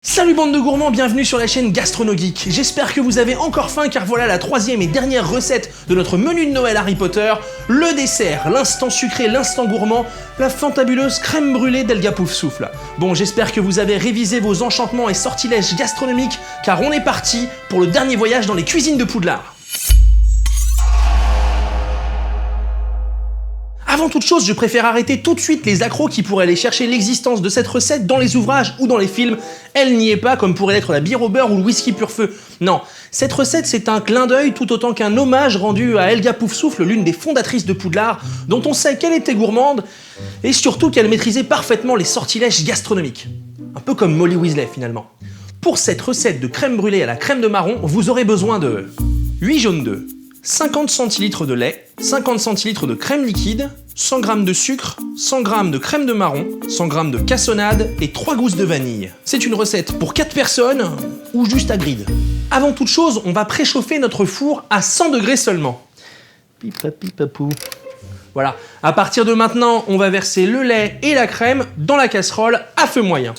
Salut bande de gourmands, bienvenue sur la chaîne GastronoGeek. J'espère que vous avez encore faim car voilà la troisième et dernière recette de notre menu de Noël Harry Potter, le dessert, l'instant sucré, l'instant gourmand, la fantabuleuse crème brûlée d'Elga Poufsouffle. Bon, j'espère que vous avez révisé vos enchantements et sortilèges gastronomiques car on est parti pour le dernier voyage dans les cuisines de Poudlard. Avant toute chose, je préfère arrêter tout de suite les accros qui pourraient aller chercher l'existence de cette recette dans les ouvrages ou dans les films. Elle n'y est pas, comme pourrait l'être la bière au beurre ou le whisky pur feu. Non, cette recette c'est un clin d'œil tout autant qu'un hommage rendu à Elga Poufsouffle, l'une des fondatrices de Poudlard, dont on sait qu'elle était gourmande et surtout qu'elle maîtrisait parfaitement les sortilèges gastronomiques. Un peu comme Molly Weasley finalement. Pour cette recette de crème brûlée à la crème de marron, vous aurez besoin de 8 jaunes d'œufs, 50 centilitres de lait, 50 centilitres de crème liquide, 100 g de sucre, 100 g de crème de marron, 100 g de cassonade et 3 gousses de vanille. C'est une recette pour 4 personnes ou juste à grille. Avant toute chose, on va préchauffer notre four à 100 degrés seulement. Pipapipapou. Voilà, à partir de maintenant, on va verser le lait et la crème dans la casserole à feu moyen.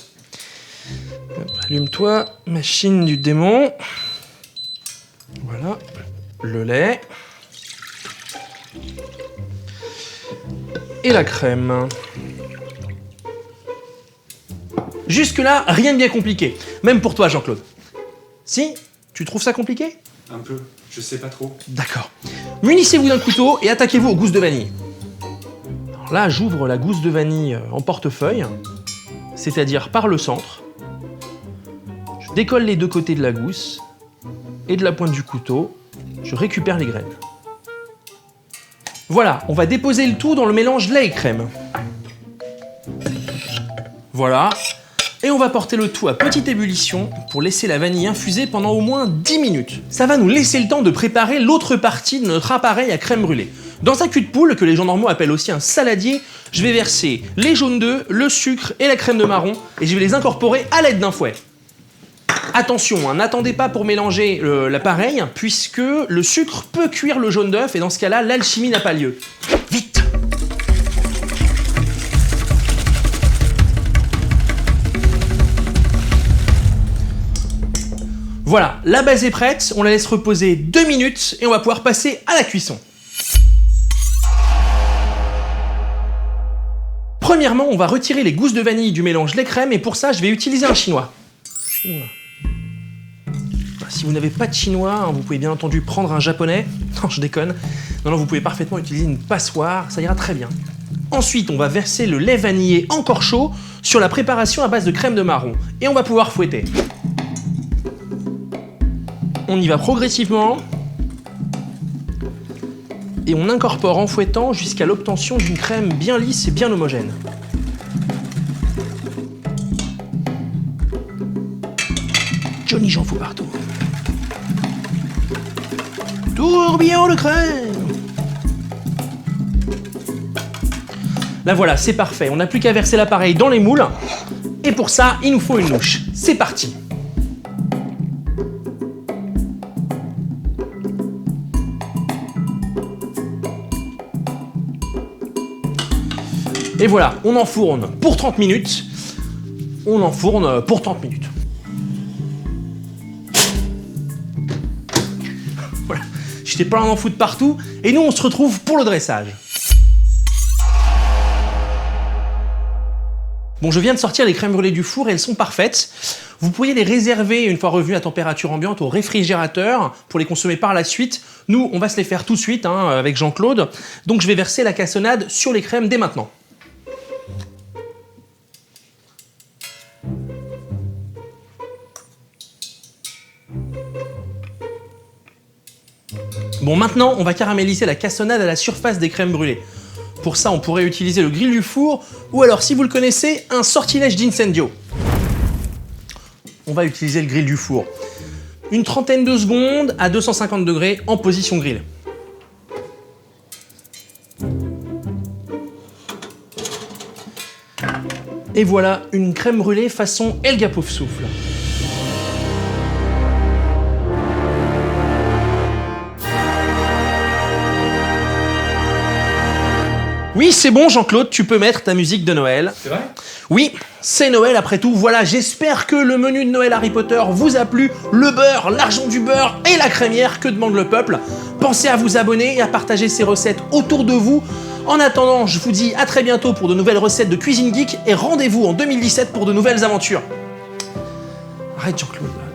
Allume-toi, machine du démon. Voilà. Le lait et la crème. Jusque-là, rien de bien compliqué. Même pour toi, Jean-Claude. Si? Tu trouves ça compliqué? Un peu, je sais pas trop. D'accord. Munissez-vous d'un couteau et attaquez-vous aux gousses de vanille. Alors là, j'ouvre la gousse de vanille en portefeuille, c'est-à-dire par le centre. Je décolle les deux côtés de la gousse et de la pointe du couteau, je récupère les graines. Voilà, on va déposer le tout dans le mélange lait et crème. Voilà, et on va porter le tout à petite ébullition pour laisser la vanille infuser pendant au moins 10 minutes. Ça va nous laisser le temps de préparer l'autre partie de notre appareil à crème brûlée. Dans un cul de poule, que les gens normaux appellent aussi un saladier, je vais verser les jaunes d'œufs, le sucre et la crème de marron, et je vais les incorporer à l'aide d'un fouet. Attention, n'attendez pas pour mélanger l'appareil, puisque le sucre peut cuire le jaune d'œuf, et dans ce cas-là, l'alchimie n'a pas lieu. Vite! Voilà, la base est prête, on la laisse reposer 2 minutes, et on va pouvoir passer à la cuisson. Premièrement, on va retirer les gousses de vanille du mélange lait-crème, et pour ça, je vais utiliser un chinois. Si vous n'avez pas de chinois, vous pouvez bien entendu prendre un japonais. Non, je déconne. Non, vous pouvez parfaitement utiliser une passoire, ça ira très bien. Ensuite, on va verser le lait vanillé encore chaud sur la préparation à base de crème de marron. Et on va pouvoir fouetter. On y va progressivement. Et on incorpore en fouettant jusqu'à l'obtention d'une crème bien lisse et bien homogène. Johnny, j'en fous partout. Tourbillon de crème. Là voilà, c'est parfait. On n'a plus qu'à verser l'appareil dans les moules. Et pour ça, il nous faut une louche. C'est parti. Et voilà, on enfourne pour 30 minutes. On enfourne pour 30 minutes. J'étais plein d'en foutre partout, et nous on se retrouve pour le dressage. Bon, je viens de sortir les crèmes brûlées du four et elles sont parfaites. Vous pourriez les réserver une fois revenues à température ambiante au réfrigérateur pour les consommer par la suite. Nous, on va se les faire tout de suite avec Jean-Claude. Donc je vais verser la cassonade sur les crèmes dès maintenant. Bon, maintenant, on va caraméliser la cassonade à la surface des crèmes brûlées. Pour ça, on pourrait utiliser le grill du four, ou alors, si vous le connaissez, un sortilège d'incendio. On va utiliser le grill du four. Une trentaine de secondes à 250 degrés en position grill. Et voilà, une crème brûlée façon Elga Poufsouffle. Oui, c'est bon, Jean-Claude, tu peux mettre ta musique de Noël. C'est vrai? Oui, c'est Noël après tout, voilà, j'espère que le menu de Noël Harry Potter vous a plu. Le beurre, l'argent du beurre et la crémière, que demande le peuple. Pensez à vous abonner et à partager ces recettes autour de vous. En attendant, je vous dis à très bientôt pour de nouvelles recettes de Cuisine Geek et rendez-vous en 2017 pour de nouvelles aventures. Arrête Jean-Claude.